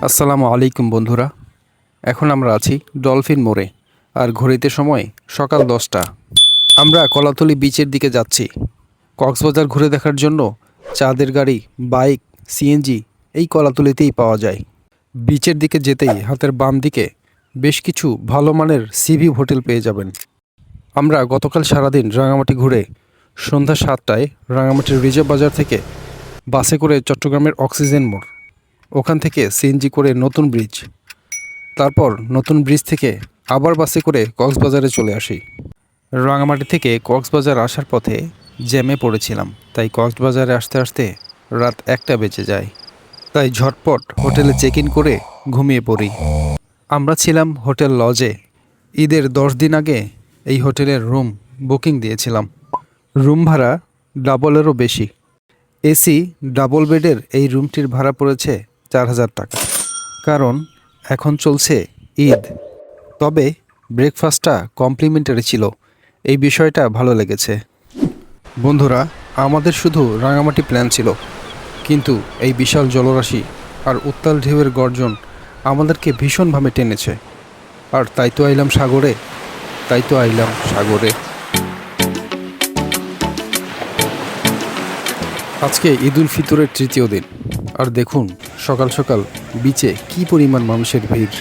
আসসালামু আলাইকুম বন্ধুরা। এখন আমরা আছি ডলফিন মোড়ে, আর ঘড়িতে সময় সকাল 10টা। আমরা কলাতলি বিচের দিকে যাচ্ছি। কক্সবাজার ঘুরে দেখার জন্য চাঁদের গাড়ি, বাইক, সিএনজি এই কলাতলিতেই পাওয়া যায়। বিচের দিকে যেতেই হাতের বাম দিকে বেশ কিছু ভালো মানের সিভি হোটেল পেয়ে যাবেন। আমরা গতকাল সারাদিন রাঙামাটি ঘুরে সন্ধ্যা 7টায় রাঙামাটির রিজার্ভ বাজার থেকে বাসে করে চট্টগ্রামের অক্সিজেন মোড়, ওখান থেকে সিএনজি করে নতুন ব্রিজ, তারপর নতুন ব্রিজ থেকে আবার বাসে করে কক্সবাজারে চলে আসি। রাঙামাটি থেকে কক্সবাজার আসার পথে জ্যামে পড়েছিলাম, তাই কক্সবাজারে আসতে আসতে রাত 1টা বেজে যায়। তাই ঝটপট হোটেলে চেক ইন করে ঘুমিয়ে পড়ি। আমরা ছিলাম হোটেল লজে। ঈদের 10 দিন আগে এই হোটেলের রুম বুকিং দিয়েছিলাম। রুম ভাড়া ডাবলেরও বেশি। এসি ডাবল বেডের এই রুমটির ভাড়া পড়েছে 4000 টাকা, কারণ এখন চলছে ঈদ। তবে ব্রেকফাস্টটা কমপ্লিমেন্টারি ছিল, এই বিষয়টা ভালো লেগেছে। বন্ধুরা, আমাদের শুধু রাঙামাটি প্ল্যান ছিল, কিন্তু এই বিশাল জলরাশি আর উত্তাল ঢেউয়ের গর্জন আমাদেরকে ভীষণভাবে টেনেছে। আর তাই তো আইলাম সাগরে। আজকে ঈদ উল ফিতরের তৃতীয় দিন, আর দেখুন সকাল সকাল বিচে কি পরিমাণ মানুষের ভিড়।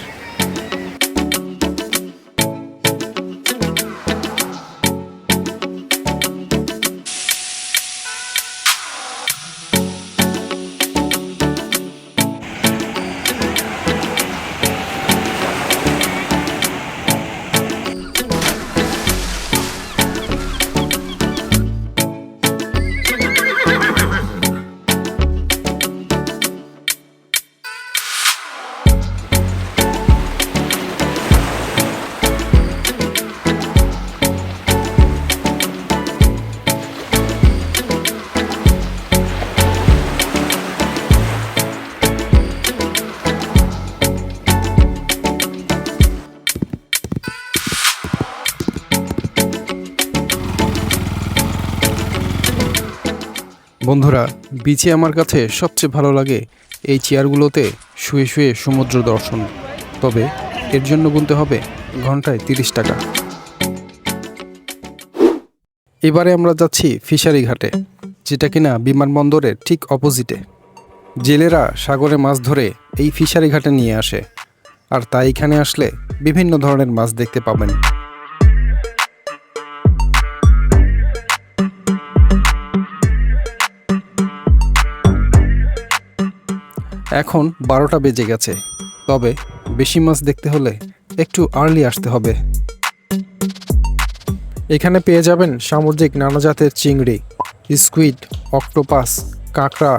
বন্ধুরা, বিচে আমার কাছে সবচেয়ে ভালো লাগে এই চেয়ারগুলোতে শুয়ে শুয়ে সমুদ্র দর্শন। তবে এর জন্য গুনতে হবে ঘন্টায় 30 টাকা। এবারে আমরা যাচ্ছি ফিশারি ঘাটে, যেটা কিনা বিমানবন্দরের ঠিক অপোজিটে। জেলেরা সাগরে মাছ ধরে এই ফিশারি ঘাটে নিয়ে আসে, আর তাই এখানে আসলে বিভিন্ন ধরনের মাছ দেখতে পাবেন। এখন 12টা বেজে গেছে, তবে বেশি মাছ দেখতে হলে একটু আর্লি আসতে হবে। এখানে পেয়ে যাবেন সামুদ্রিক নানা জাতের চিংড়ি, স্কুইড, অক্টোপাস, কাঁকড়া,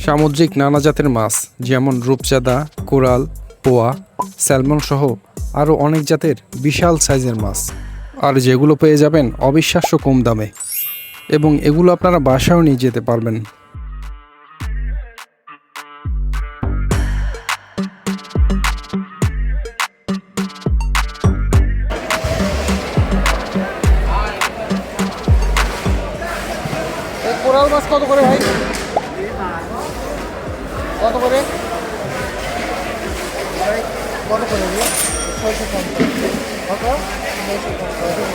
সামুদ্রিক নানা জাতের মাছ যেমন রূপচাঁদা, কোরাল, পোয়া, স্যালমন সহ আরও অনেক জাতের বিশাল সাইজের মাছ, আর যেগুলো পেয়ে যাবেন অবিশ্বাস্য কম দামে, এবং এগুলো আপনারা বাসায়ও নিয়ে যেতে পারবেন। কোরাল মাছ কত করে ভাই? কত করে? কত করে? 650 কত? 650।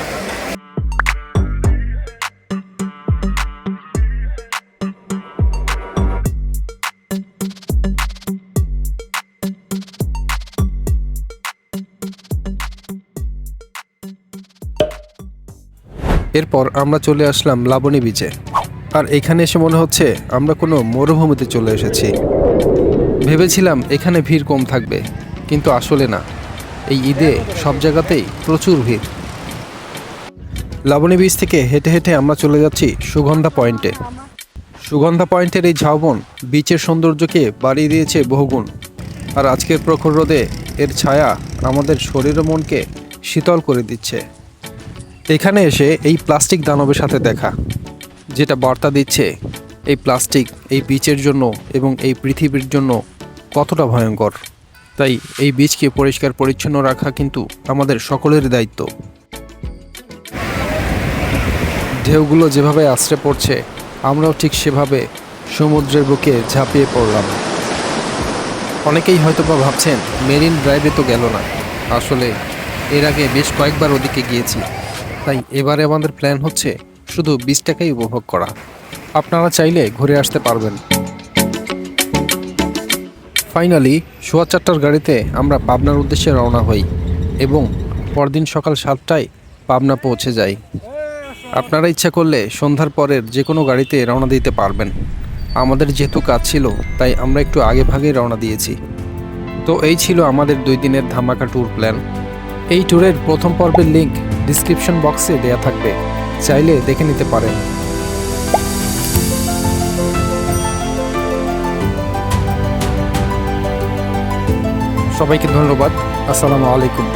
এরপর আমরা চলে আসলাম লাবণী বিচে। আর এখানে এসে মনে হচ্ছে আমরা কোনো মরুভূমিতে চলে এসেছি। ভেবেছিলাম এখানে ভিড় কম থাকবে, কিন্তু আসলে না, এই ঈদে সব জায়গাতেই প্রচুর ভিড়। লাবণী বিচ থেকে হেঁটে হেঁটে আমরা চলে যাচ্ছি সুগন্ধা পয়েন্টে। সুগন্ধা পয়েন্টের এই ঝাউবন বিচের সৌন্দর্যকে বাড়িয়ে দিয়েছে বহুগুণ, আর আজকের প্রখর রোদে এর ছায়া আমাদের শরীর ও মনকে শীতল করে দিচ্ছে। এখানে এসে এই প্লাস্টিক দানবের সাথে দেখা, যেটা বার্তা দিচ্ছে এই প্লাস্টিক এই বিচের জন্য এবং এই পৃথিবীর জন্য কতটা ভয়ঙ্কর। তাই এই বিচকে পরিষ্কার পরিচ্ছন্ন রাখা কিন্তু আমাদের সকলের দায়িত্ব। ঢেউগুলো যেভাবে আছড়ে পড়ছে, আমরাও ঠিক সেভাবে সমুদ্রের বুকে ঝাঁপিয়ে পড়লাম। অনেকেই হয়তোবা ভাবছেন মেরিন ড্রাইভে তো গেল না, আসলে এর আগে বেশ কয়েকবার ওদিকে গিয়েছি, তাই এবারে আমাদের প্ল্যান হচ্ছে শুধু বিচটাকেই উপভোগ করা। আপনারা চাইলে ঘুরে আসতে পারবেন। ফাইনালি 4:15 গাড়িতে আমরা পাবনার উদ্দেশ্যে রওনা হই এবং পরদিন সকাল 7টায় পাবনা পৌঁছে যাই। আপনারা ইচ্ছা করলে সন্ধ্যার পরের যে কোনো গাড়িতে রওনা দিতে পারবেন। আমাদের যেহেতু কাজ ছিল তাই আমরা একটু আগে ভাগেই রওনা দিয়েছি। তো এই ছিল আমাদের 2 দিনের ধামাকা ট্যুর প্ল্যান। এই ট্যুরের প্রথম পর্বের লিংক ডিসক্রিপশন বক্সে দেয়া থাকবে, চাইলে দেখে নিতে পারেন। সবাইকে ধন্যবাদ। আসসালামু আলাইকুম।